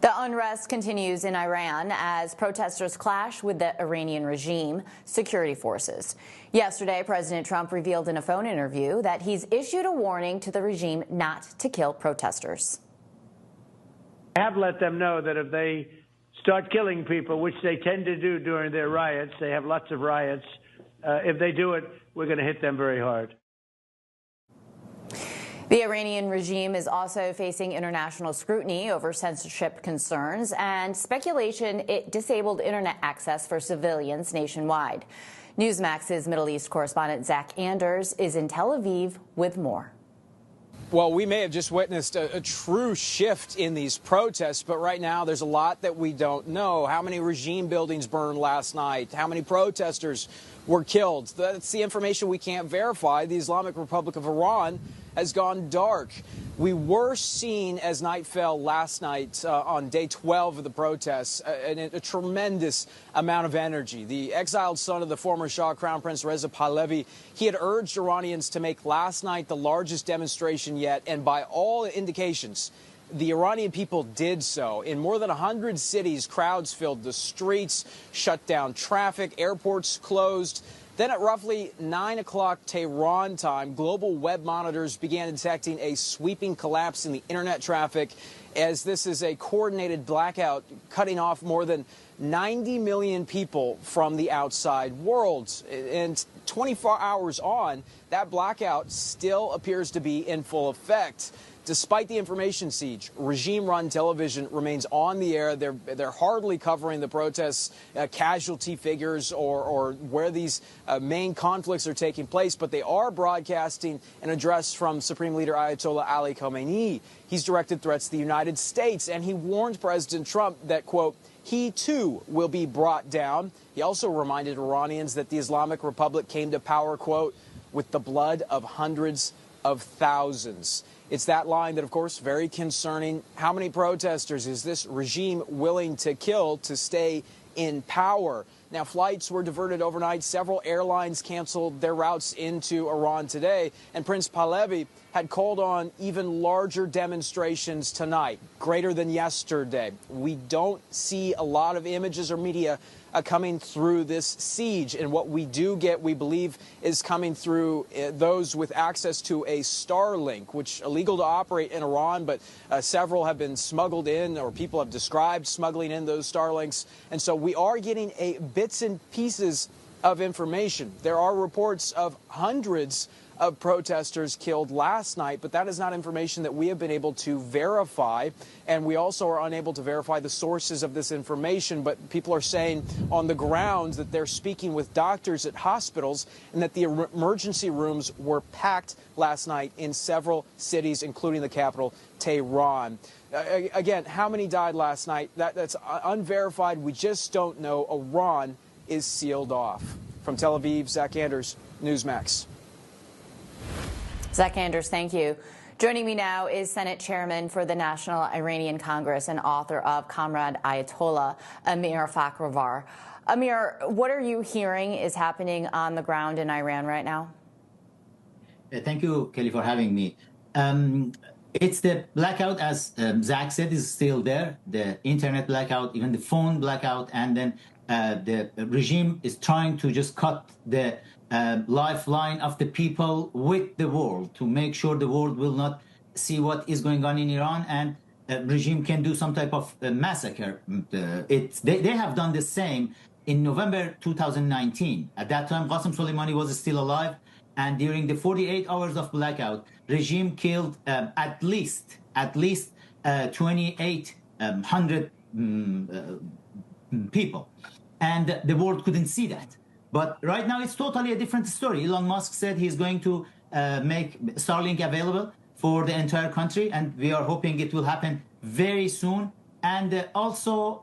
The unrest continues in Iran as protesters clash with the Iranian regime security forces. Yesterday, President Trump revealed in a phone interview that he's issued a warning to the regime not to kill protesters. I have let them know that if they start killing people, which they tend to do during their riots, they have lots of riots, if they do it, we're going to hit them very hard. The Iranian regime is also facing international scrutiny over censorship concerns and speculation it disabled internet access for civilians nationwide. Newsmax's Middle East correspondent Zach Anders is in Tel Aviv with more. Well, we may have just witnessed a true shift in these protests, but right now there's a lot that we don't know. How many regime buildings burned last night? How many protesters were killed? That's the information we can't verify. The Islamic Republic of Iran has gone dark. We were seeing, as night fell last night on day 12 of the protests, a tremendous amount of energy. The exiled son of the former Shah Crown Prince Reza Pahlavi, he had urged Iranians to make last night the largest demonstration yet, and by all indications, the Iranian people did so. In more than 100 cities, crowds filled the streets, shut down traffic, airports closed. Then at roughly 9 o'clock Tehran time, global web monitors began detecting a sweeping collapse in the internet traffic, as this is a coordinated blackout cutting off more than 90 million people from the outside world. And 24 hours on, that blackout still appears to be in full effect. Despite the information siege, regime-run television remains on the air. They're hardly covering the protests, casualty figures, or where these main conflicts are taking place, but they are broadcasting an address from Supreme Leader Ayatollah Ali Khamenei. He's directed threats to the United States, and he warned President Trump that, quote, he too will be brought down. He also reminded Iranians that the Islamic Republic came to power, quote, with the blood of hundreds of thousands. It's that line that, of course, very concerning. How many protesters is this regime willing to kill to stay in power? Now, flights were diverted overnight. Several airlines canceled their routes into Iran today. And Prince Pahlavi had called on even larger demonstrations tonight, greater than yesterday. We don't see a lot of images or media coming through this siege. And what we do get, we believe, is coming through those with access to a Starlink, which illegal to operate in Iran, but several have been smuggled in, or people have described smuggling in those Starlinks. And so we are getting bits and pieces of information. There are reports of hundreds of protesters killed last night, but that is not information that we have been able to verify, and we also are unable to verify the sources of this information. But people are saying on the ground that they're speaking with doctors at hospitals and that the emergency rooms were packed last night in several cities, including the capital, Tehran. Again, how many died last night? That's unverified. We just don't know. Iran is sealed off. From Tel Aviv, Zach Anders, Newsmax. Zach Anders, thank you. Joining me now is Senate Chairman for the National Iranian Congress and author of Comrade Ayatollah, Amir Fakhravar. Amir, what are you hearing is happening on the ground in Iran right now? Thank you, Kelly, for having me. It's the blackout, as Zach said, is still there. The internet blackout, even the phone blackout, and then the regime is trying to just cut the lifeline of the people with the world to make sure the world will not see what is going on in Iran, and regime can do some type of massacre. They have done the same in November 2019. At that time, Qasem Soleimani was still alive, and during the 48 hours of blackout, regime killed at least 2,800 people, and the world couldn't see that. But right now, it's totally a different story. Elon Musk said he's going to make Starlink available for the entire country, and we are hoping it will happen very soon. And also,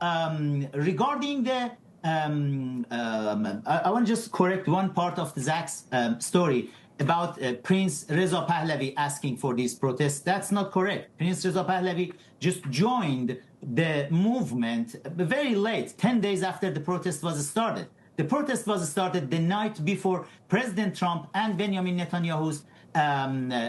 regarding the, I want to just correct one part of Zach's story about Prince Reza Pahlavi asking for these protests. That's not correct. Prince Reza Pahlavi just joined the movement very late, 10 days after the protest was started. The protest was started the night before President Trump and Benjamin Netanyahu's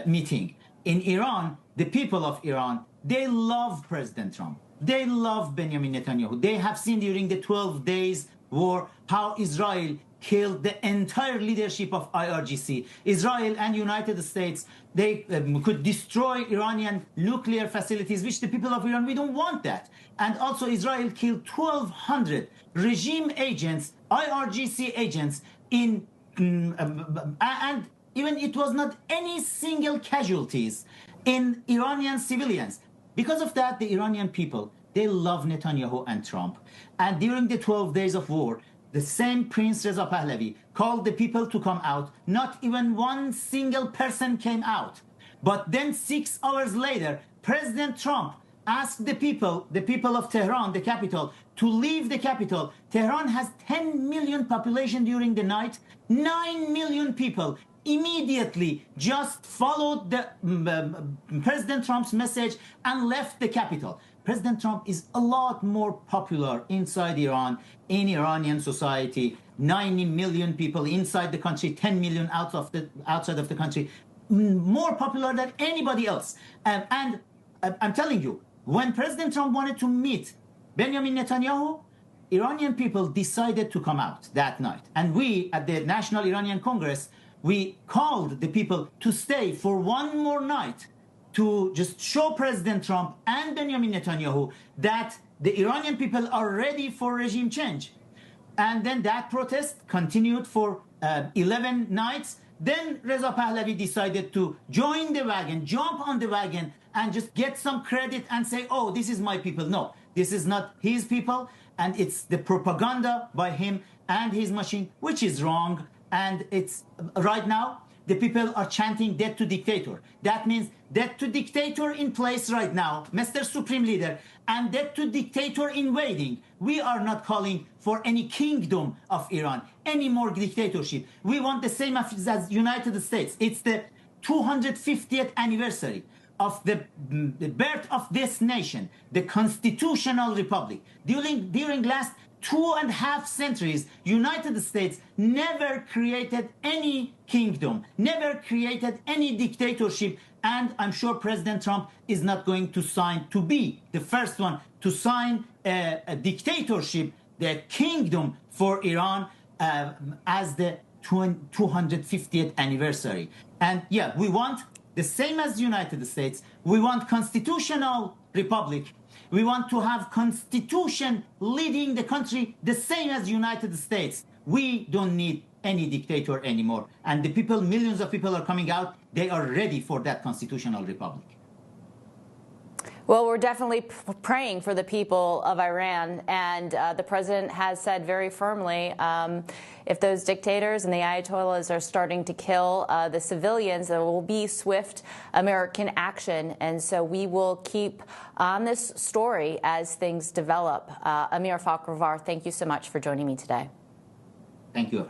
meeting. In Iran, the people of Iran, they love President Trump. They love Benjamin Netanyahu. They have seen during the 12 days war how Israel killed the entire leadership of IRGC. Israel and United States, they could destroy Iranian nuclear facilities, which the people of Iran, we don't want that. And also Israel killed 1,200 regime agents, IRGC agents in, and even it was not any single casualties in Iranian civilians. Because of that, the Iranian people, they love Netanyahu and Trump. And during the 12 days of war, the same Prince Reza Pahlavi called the people to come out. Not even one single person came out. But then 6 hours later, President Trump asked the people of Tehran, the capital, to leave the capital. Tehran has 10 million population during the night. 9 million people immediately just followed the President Trump's message and left the capital. President Trump is a lot more popular inside Iran, in Iranian society. 90 million people inside the country, 10 million outside of the country, more popular than anybody else. And I'm telling you, when President Trump wanted to meet Benjamin Netanyahu, Iranian people decided to come out that night. And we, at the National Iranian Congress, we called the people to stay for one more night to just show President Trump and Benjamin Netanyahu that the Iranian people are ready for regime change. And then that protest continued for 11 nights. Then Reza Pahlavi decided to join the wagon, jump on the wagon, and just get some credit and say, oh, this is my people. No, this is not his people. And it's the propaganda by him and his machine, which is wrong. And it's right now, the people are chanting death to dictator. That means death to dictator in place right now, Mr. Supreme Leader, and death to dictator invading. We are not calling for any kingdom of Iran, any more dictatorship. We want the same as United States. It's the 250th anniversary of the birth of this nation, the constitutional republic. During last 2.5 centuries, United States never created any kingdom, never created any dictatorship, and I'm sure President Trump is not going to sign, to be the first one to sign a dictatorship, the kingdom for Iran as the 250th anniversary. And yeah, we want the same as the United States. We want constitutional republic. We want to have constitution leading the country the same as the United States. We don't need any dictator anymore. And the people, millions of people are coming out. They are ready for that constitutional republic. Well, we're definitely praying for the people of Iran, and the president has said very firmly, if those dictators and the Ayatollahs are starting to kill the civilians, there will be swift American action. And so we will keep on this story as things develop. Amir Fakhravar, thank you so much for joining me today. Thank you.